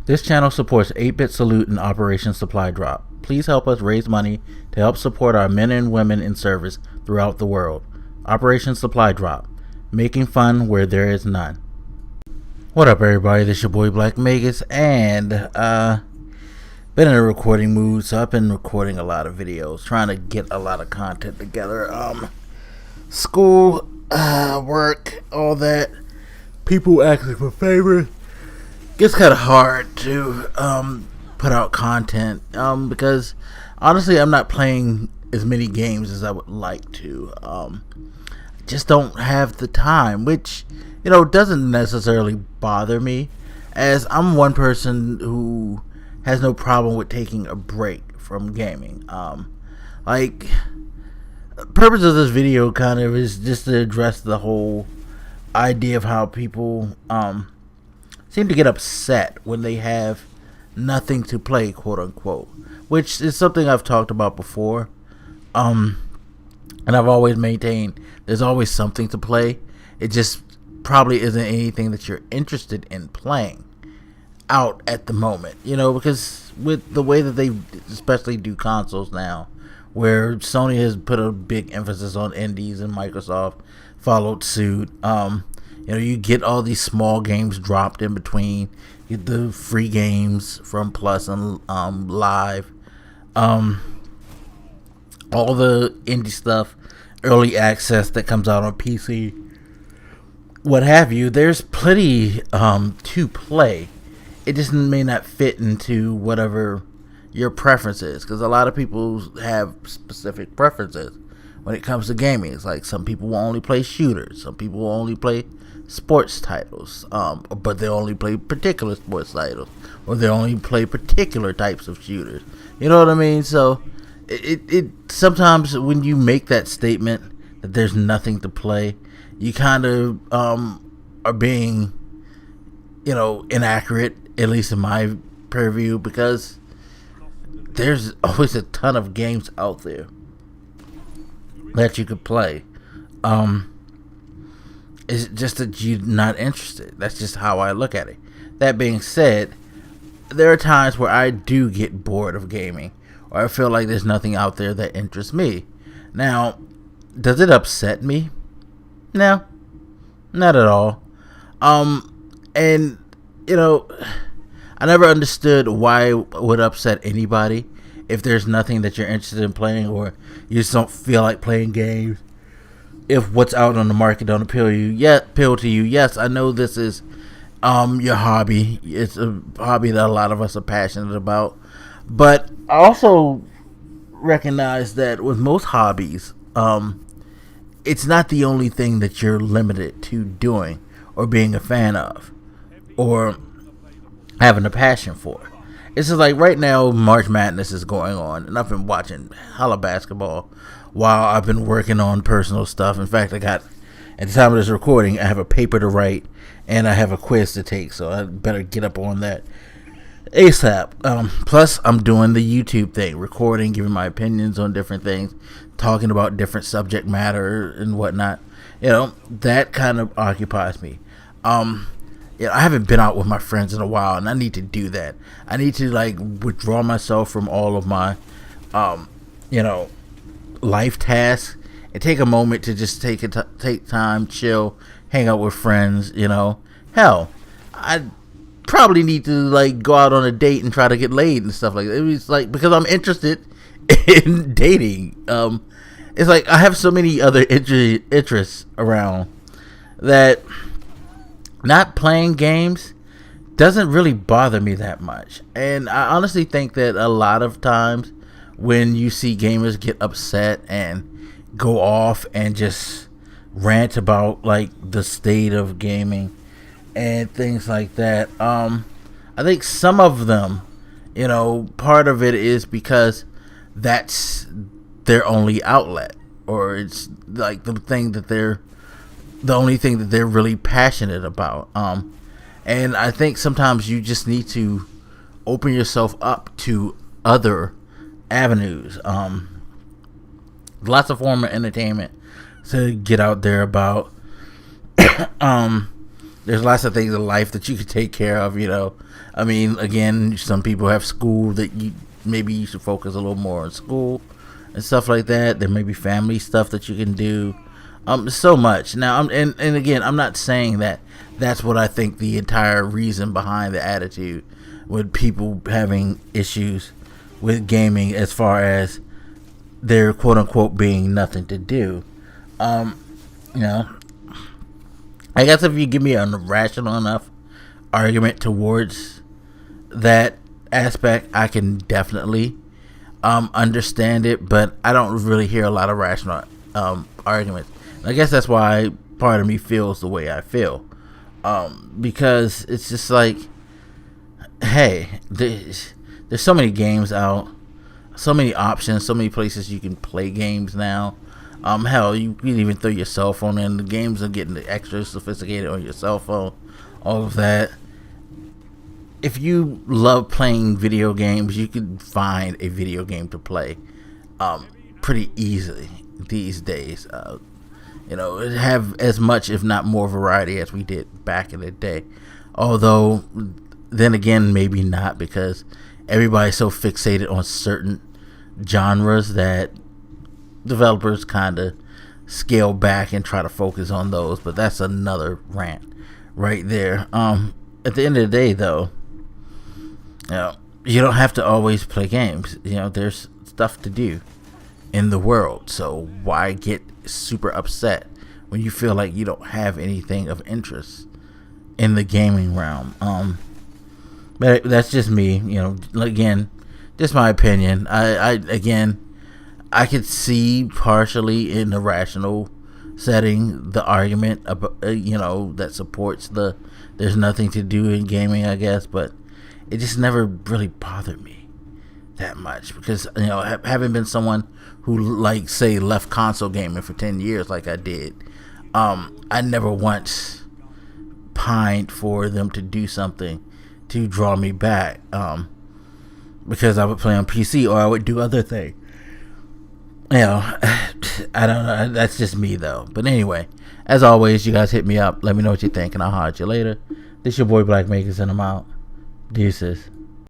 This channel supports 8-Bit Salute and Operation Supply Drop. Please help us raise money to help support our men and women in service throughout the world. Operation Supply Drop, making fun where there is none. What up, everybody? This is your boy Black Magus, and been in a recording mood, so I've been recording a lot of videos, trying to get a lot of content together. School, work, all that. People asking for favors. It's kind of hard to put out content because honestly I'm not playing as many games as I would like to. Just don't have the time, which doesn't necessarily bother me, as I'm one person who has no problem with taking a break from gaming. Like, the purpose of this video kind of is just to address the whole idea of how people seem to get upset when they have nothing to play, quote unquote, which is something I've talked about before. And I've always maintained there's always something to play. It just probably isn't anything that you're interested in playing out at the moment, because with the way that they especially do consoles now, where Sony has put a big emphasis on indies and Microsoft followed suit. You get all these small games dropped in between. You get the free games from Plus and Live. All the indie stuff, early access that comes out on PC, what have you. There's plenty to play. It just may not fit into whatever your preference is, because a lot of people have specific preferences when it comes to gaming. It's like some people will only play shooters, some people will only play sports titles, but they only play particular sports titles, or they only play particular types of shooters. You know what I mean? So it sometimes when you make that statement that there's nothing to play, you kind of are being inaccurate, at least in my purview, because there's always a ton of games out there that you could play. It's just that you're not interested. That's just how I look at it. That being said, there are times where I do get bored of gaming, or I feel like there's nothing out there that interests me. Now, does it upset me? No, not at all. And I never understood why it would upset anybody if there's nothing that you're interested in playing, or you just don't feel like playing games. If what's out on the market don't appeal to you. Yes, I know this is your hobby. It's a hobby that a lot of us are passionate about. But I also recognize that with most hobbies, it's not the only thing that you're limited to doing or being a fan of or having a passion for. It's just like right now, March Madness is going on, and I've been watching hella basketball while I've been working on personal stuff. In fact, at the time of this recording, I have a paper to write and I have a quiz to take, so I better get up on that ASAP. Plus, I'm doing the YouTube thing, recording, giving my opinions on different things, talking about different subject matter and whatnot. That kind of occupies me. I haven't been out with my friends in a while, and I need to do that. I need to withdraw myself from all of my life tasks and take a moment to just take time, chill, hang out with friends. Hell, I probably need to go out on a date and try to get laid and stuff like that. It was because I'm interested in dating. It's I have so many other interests around that not playing games doesn't really bother me that much. And I honestly think that a lot of times when you see gamers get upset and go off and just rant about the state of gaming and things like that, I think some of them, part of it is because that's their only outlet, or it's the only thing that they're really passionate about. And I think sometimes you just need to open yourself up to other avenues. Lots of form of entertainment to get out there about. There's there's lots of things in life that you could take care of, I mean, again, some people have school that maybe you should focus a little more on school and stuff like that. There may be family stuff that you can do. So much. Now, and again, I'm not saying that that's what I think the entire reason behind the attitude with people having issues with gaming as far as there quote unquote being nothing to do. I guess if you give me a rational enough argument towards that aspect, I can definitely understand it, but I don't really hear a lot of rational arguments. I guess that's why part of me feels the way I feel, because it's just like, hey, there's so many games out, so many options, so many places you can play games now. Hell, you can even throw your cell phone in. The games are getting extra sophisticated on your cell phone, all of that. If you love playing video games, you can find a video game to play pretty easily these days. Have as much, if not more, variety as we did back in the day. Although, then again, maybe not, because everybody's so fixated on certain genres that developers kind of scale back and try to focus on those. But that's another rant right there. At the end of the day, though, you don't have to always play games. There's stuff to do in the world, so why get super upset when you feel like you don't have anything of interest in the gaming realm? But that's just me, again, just my opinion. I could see partially in the rational setting the argument about, that supports there's nothing to do in gaming, I guess, but it just never really bothered me that much, because having been someone who, like, say, left console gaming for 10 years like I did, I never once pined for them to do something to draw me back, because I would play on PC or I would do other things. I don't know, that's just me though. But anyway, as always, you guys hit me up, let me know what you think, and I'll holler at you later. This your boy Black Makers, and I'm out. Deuces.